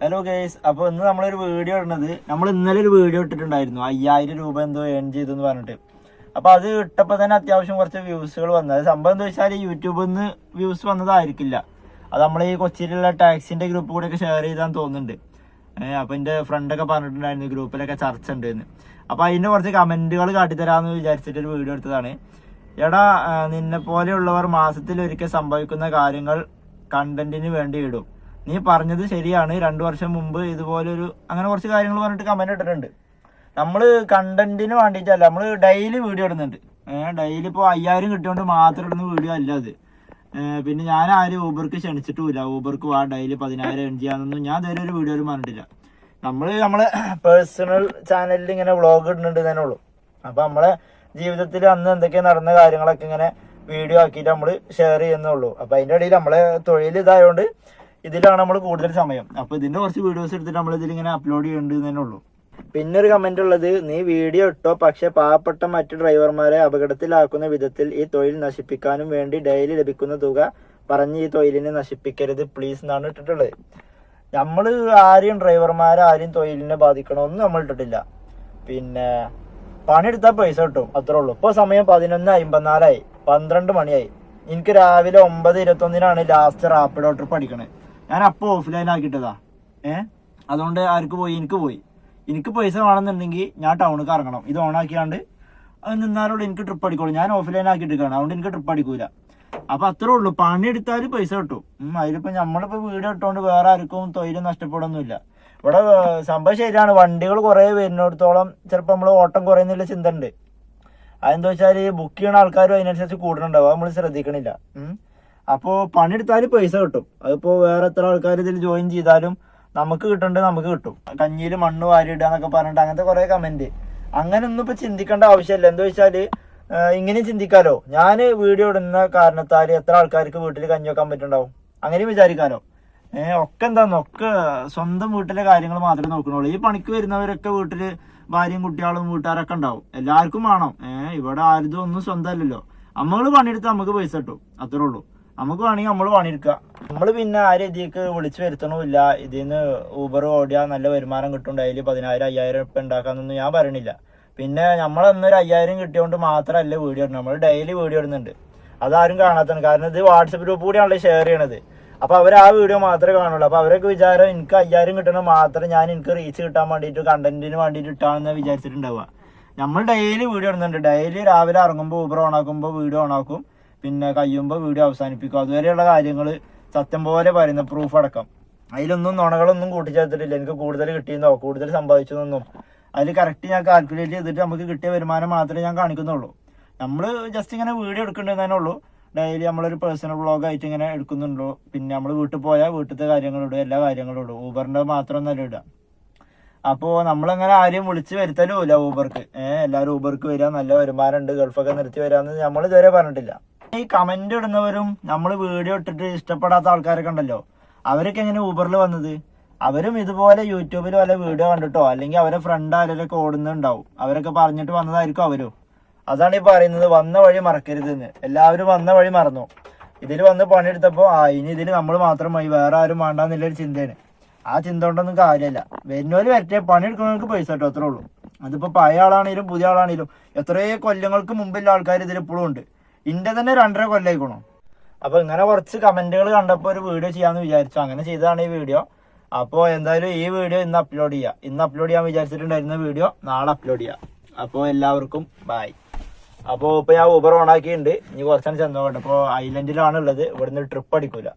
Hello guys, അപ്പോൾ ഇന്ന് നമ്മളൊരു വീഡിയോ ഇടുന്നത്, നമ്മൾ ഇന്നലെ ഒരു വീഡിയോ ഇട്ടിട്ടുണ്ടായിരുന്നു 5000 രൂപ എന്തോ ഏൺ ചെയ്തു എന്ന് പറഞ്ഞിട്ട്. അപ്പോൾ അത് ഇട്ടപ്പോൾ തന്നെ അത്യാവശ്യം കുറച്ച് വ്യൂസുകൾ വന്നത്. സംഭവം എന്താ വെച്ചാൽ യൂട്യൂബിൽ നിന്ന് വ്യൂസ് വന്നതായിരിക്കില്ല, അത് നമ്മൾ ഈ കൊച്ചിയിലുള്ള ടാക്സിൻ്റെ ഗ്രൂപ്പ് കൂടെയൊക്കെ ഷെയർ ചെയ്താന്ന് തോന്നുന്നുണ്ട്. അപ്പോൾ എൻ്റെ ഫ്രണ്ടൊക്കെ പറഞ്ഞിട്ടുണ്ടായിരുന്നു ഗ്രൂപ്പിലൊക്കെ ചർച്ച ഉണ്ട് എന്ന്. അപ്പോൾ അതിൻ്റെ കുറച്ച് കമൻറ്റുകൾ കാട്ടിത്തരാമെന്ന് വിചാരിച്ചിട്ടൊരു വീഡിയോ എടുത്തതാണ്. എടാ, നിന്നെ പോലെയുള്ളവർ മാസത്തിലൊരിക്കൽ സംഭവിക്കുന്ന കാര്യങ്ങൾ കണ്ടന്റിന് വേണ്ടി ഇടും. നീ പറഞ്ഞത് ശരിയാണ്. 2 വർഷം മുമ്പ് ഇതുപോലൊരു അങ്ങനെ കുറച്ച് കാര്യങ്ങൾ പറഞ്ഞിട്ട് കമന്റ് ഇട്ടിട്ടുണ്ട്. നമ്മൾ കണ്ടന്റിന് വേണ്ടിയിട്ടല്ല, നമ്മൾ ഡെയിലി വീഡിയോ ഇടുന്നുണ്ട്. ഡെയിലി ഇപ്പോൾ 5000 കിട്ടിയോണ്ട് മാത്രം ഇടുന്ന വീഡിയോ അല്ല അത്. പിന്നെ ഞാൻ ആരും ഊബർക്ക് ക്ഷണിച്ചിട്ടുമില്ല. ഊബർക്ക് ഡെയിലി 10000 ഏൺ ചെയ്യാനൊന്നും ഞാൻ ഇതുവരെ ഒരു വീഡിയോയിൽ പറഞ്ഞിട്ടില്ല. നമ്മളെ പേഴ്സണൽ ചാനലിൽ ഇങ്ങനെ വ്ളോഗ് ഇടുന്നുണ്ട് തന്നെ ഉള്ളൂ. അപ്പോൾ നമ്മളെ ജീവിതത്തിൽ അന്ന് എന്തൊക്കെ നടന്ന കാര്യങ്ങളൊക്കെ ഇങ്ങനെ വീഡിയോ ആക്കിയിട്ട് നമ്മൾ ഷെയർ ചെയ്യുന്നുള്ളൂ. അപ്പോൾ അതിൻ്റെ ഇടയിൽ നമ്മളെ തൊഴിൽ ഇതായതുകൊണ്ട് ഇതിലാണ് നമ്മൾ കൂടുതൽ സമയം. അപ്പോൾ ഇതിൻ്റെ കുറച്ച് വീഡിയോസ് എടുത്തിട്ട് നമ്മൾ ഇതിലിങ്ങനെ അപ്ലോഡ് ചെയ്യേണ്ടത് തന്നെ ഉള്ളൂ. പിന്നെ ഒരു കമന്റ് ഉള്ളത്, നീ വീഡിയോ ഇട്ടോ, പക്ഷെ പാവപ്പെട്ട മറ്റു ഡ്രൈവർമാരെ അപകടത്തിലാക്കുന്ന വിധത്തിൽ ഈ തൊഴിൽ നശിപ്പിക്കാനും വേണ്ടി ഡെയിലി ലഭിക്കുന്ന തുക പറഞ്ഞ് ഈ തൊഴിലിനെ നശിപ്പിക്കരുത് പ്ലീസ് എന്നാണ് ഇട്ടിട്ടുള്ളത്. നമ്മൾ ആരെയും ഡ്രൈവർമാരെ ആരെയും തൊഴിലിനെ ബാധിക്കണമെന്ന് നമ്മൾ ഇട്ടിട്ടില്ല. പിന്നെ പണിയെടുത്താൽ പൈസ കിട്ടും, അത്രേ ഉള്ളൂ. ഇപ്പോൾ സമയം 11:54 12 മണിയായി. എനിക്ക് രാവിലെ 9:21 ലാസ്റ്റ് റാപ്പിഡോ ട്രിപ്പ് അടിക്കണേ. ഞാൻ അപ്പോൾ ഓഫ്ലൈൻ ആക്കിയിട്ടതാ. അതുകൊണ്ട് ആർക്ക് പോയി? എനിക്ക് പൈസ വേണമെന്നുണ്ടെങ്കിൽ ഞാൻ ടൗണിലേക്ക് ഇറങ്ങണം. ഇത് ഓണാക്കിയാണ്ട് അത് നിന്നാലോട് എനിക്ക് ട്രിപ്പ് അടിക്കുള്ളൂ. ഞാൻ ഓഫ്ലൈൻ ആക്കിയിട്ടാണ്, അതുകൊണ്ട് എനിക്ക് ട്രിപ്പ് അടിക്കൂല. അപ്പൊ അത്രേ ഉള്ളൂ. പണിയെടുത്താൽ പൈസ കിട്ടും. അതിലിപ്പോ നമ്മളിപ്പോ വീഡിയോ ഇട്ടുകൊണ്ട് വേറെ ആർക്കും തൊഴിൽ നഷ്ടപ്പെടൊന്നുമില്ല. ഇവിടെ സംഭവം ശരിയാണ്, വണ്ടികൾ കുറെ വരുന്നിടത്തോളം ചിലപ്പോൾ നമ്മൾ ഓട്ടം കുറയുന്നില്ല ചിന്ത ഉണ്ട്. അതെന്താ വെച്ചാൽ ബുക്ക് ചെയ്യുന്ന ആൾക്കാരും അതിനനുസരിച്ച് കൂടുന്നുണ്ടാവും, നമ്മൾ ശ്രദ്ധിക്കണില്ല. അപ്പോൾ പണിയെടുത്താൽ പൈസ കിട്ടും. അതിപ്പോൾ വേറെ എത്ര ആൾക്കാർ ഇതിൽ ജോയിൻ ചെയ്താലും നമുക്ക് കിട്ടേണ്ടത് നമുക്ക് കിട്ടും. കഞ്ഞിയിൽ മണ്ണ് വാരിയിടുക എന്നൊക്കെ പറഞ്ഞിട്ട് അങ്ങനത്തെ കുറേ കമന്റ്. അങ്ങനെയൊന്നും ഇപ്പൊ ചിന്തിക്കേണ്ട ആവശ്യമില്ല. എന്താ വെച്ചാൽ ഇങ്ങനെയും ചിന്തിക്കാലോ, ഞാൻ വീഡിയോ ഇടുന്ന കാരണത്താൽ എത്ര ആൾക്കാർക്ക് വീട്ടിൽ കഞ്ഞി വെക്കാൻ പറ്റുന്നുണ്ടാവും, അങ്ങനെയും വിചാരിക്കാലോ. ഒക്കെ ഒക്കെ സ്വന്തം വീട്ടിലെ കാര്യങ്ങൾ മാത്രമേ നോക്കണുള്ളൂ. ഈ പണിക്ക് വരുന്നവരൊക്കെ വീട്ടില് ഭാര്യയും കുട്ടികളും വീട്ടുകാരൊക്കെ ഉണ്ടാവും, എല്ലാവർക്കും വേണം. ഇവിടെ ആരും ഒന്നും സ്വന്തമല്ലല്ലോ. നമ്മൾ പണിയെടുത്ത് നമുക്ക് പൈസ കിട്ടും, അത്രേ ഉള്ളൂ. നമുക്ക് വേണമെങ്കിൽ നമ്മൾ പണിയെടുക്കുക. നമ്മൾ പിന്നെ ആരും ഇതിലേക്ക് വിളിച്ചു വരുത്തണമില്ല. ഇതിന്ന് ഊബർ ഓടിയാൽ നല്ല വരുമാനം കിട്ടും, ഡെയിലി 10000 5000 ഉറുപ്പിക ഉണ്ടാക്കാന്നൊന്നും ഞാൻ പറയണില്ല. പിന്നെ നമ്മളന്നൊരു 5000 കിട്ടിയോണ്ട് മാത്രമല്ല വീഡിയോ ഇടുന്നത്, നമ്മൾ ഡെയിലി വീഡിയോ ഇടുന്നുണ്ട്. അതാരും കാണാത്തതാണ്, കാരണം ഇത് വാട്സപ്പ് ഗ്രൂപ്പ് കൂടിയാണല്ലോ ഷെയർ ചെയ്യണത്. അപ്പൊ അവർ ആ വീഡിയോ മാത്രമേ കാണുള്ളൂ. അപ്പൊ അവരൊക്കെ വിചാരം എനിക്ക് 5000 കിട്ടണത് മാത്രം ഞാൻ എനിക്ക് റീച്ച് കിട്ടാൻ വേണ്ടിയിട്ട് കണ്ടന്റിന് വേണ്ടിയിട്ട് ഇട്ടാണെന്ന് വിചാരിച്ചിട്ടുണ്ടാവുക. നമ്മൾ ഡെയിലി വീഡിയോ ഇടുന്നുണ്ട്. ഡെയിലി രാവിലെ ഇറങ്ങുമ്പോൾ ഊബർ ഓണാക്കുമ്പോൾ വീഡിയോ ഓണാക്കും, പിന്നെ കഴിയുമ്പോൾ വീഡിയോ അവസാനിപ്പിക്കും. അതുവരെയുള്ള കാര്യങ്ങൾ സത്യം പോലെ പറയുന്ന പ്രൂഫ് അടക്കം. അതിലൊന്നും നുണകളൊന്നും കൂട്ടിച്ചേർത്തിട്ടില്ല. എനിക്ക് കൂടുതൽ കിട്ടിയെന്നോ കൂടുതൽ സമ്പാദിച്ചതെന്നൊന്നും അതിൽ കറക്റ്റ് ഞാൻ കാൽക്കുലേറ്റ് ചെയ്തിട്ട് നമുക്ക് കിട്ടിയ വരുമാനം മാത്രമേ ഞാൻ കാണിക്കുന്നുള്ളൂ. നമ്മൾ ജസ്റ്റ് ഇങ്ങനെ വീഡിയോ എടുക്കേണ്ടതന്നെ ഉള്ളൂ. ഡെയിലി നമ്മളൊരു പേഴ്സണൽ വ്ളോഗ് ആയിട്ട് ഇങ്ങനെ എടുക്കുന്നുണ്ടോ. പിന്നെ നമ്മൾ വീട്ടിൽ പോയാൽ വീട്ടിലത്തെ കാര്യങ്ങളിടും, എല്ലാ കാര്യങ്ങളും ഇടും. ഊബറിൻ്റെ മാത്രമൊന്നല്ല ഇടുക. അപ്പോൾ നമ്മളങ്ങനെ ആരെയും വിളിച്ച് വരുത്തലും ഇല്ല ഊബർക്ക്. എല്ലാവരും ഊബർക്ക് വരിക, നല്ല വരുമാനം ഉണ്ട്, ഗൾഫൊക്കെ നിർത്തി വരാമെന്ന് നമ്മൾ ഇതുവരെ പറഞ്ഞിട്ടില്ല. ഈ കമന്റ് ഇടുന്നവരും നമ്മൾ വീഡിയോ ഇട്ടിട്ട് ഇഷ്ടപ്പെടാത്ത ആൾക്കാരൊക്കെ ഉണ്ടല്ലോ, അവരൊക്കെ എങ്ങനെ ഊബറിൽ വന്നത്? അവരും ഇതുപോലെ യൂട്യൂബിൽ വല്ല വീഡിയോ കണ്ടിട്ടോ അല്ലെങ്കിൽ അവരെ ഫ്രണ്ട് ആരെയൊക്കെ ഓടുന്നുണ്ടാവും, അവരൊക്കെ പറഞ്ഞിട്ട് വന്നതായിരിക്കും അവരും. അതാണ് ഈ പറയുന്നത്, വന്ന വഴി മറക്കരുതെന്ന്. എല്ലാവരും വന്ന വഴി മറന്നു. ഇതിൽ വന്ന് പണിയെടുത്തപ്പോൾ ഇനി ഇതിൽ നമ്മൾ മാത്രമായി, വേറെ ആരും വേണ്ടെന്നുള്ളൊരു ചിന്തയാണ്. ആ ചിന്ത കൊണ്ടൊന്നും കാര്യമില്ല. വരുന്നവര് വരട്ടെ, പണിയെടുക്കുന്നവർക്ക് പൈസ കിട്ടും, അത്രേ ഉള്ളൂ. അതിപ്പോൾ പഴയ ആളാണെങ്കിലും പുതിയ ആളാണെങ്കിലും എത്രയോ കൊല്ലങ്ങൾക്ക് മുമ്പുള്ള ആൾക്കാർ ഇതിൽ ഇപ്പോഴും ഉണ്ട്. ഇന്റെ തന്നെ 2.5 കൊല്ലമായിക്കണു. അപ്പോൾ ഇങ്ങനെ കുറച്ച് കമന്റുകൾ കണ്ടപ്പോൾ ഒരു വീഡിയോ ചെയ്യാമെന്ന് വിചാരിച്ചു, അങ്ങനെ ചെയ്തതാണ് ഈ വീഡിയോ. അപ്പോൾ എന്തായാലും ഈ വീഡിയോ ഇന്ന് അപ്ലോഡ് ചെയ്യാൻ വിചാരിച്ചിട്ടുണ്ടായിരുന്ന വീഡിയോ നാളെ അപ്ലോഡ് ചെയ്യാം. അപ്പോൾ എല്ലാവർക്കും ബൈ. അപ്പോൾ ഇപ്പോൾ ഞാൻ ഊബർ ഓണാക്കിയിട്ടുണ്ട്. ഇനി കുറച്ചാണ് ചെന്നോട്ടെ. അപ്പോൾ ഐലൻഡിലാണ് ഉള്ളത്, ഇവിടുന്ന് ട്രിപ്പ് അടിക്കൂല.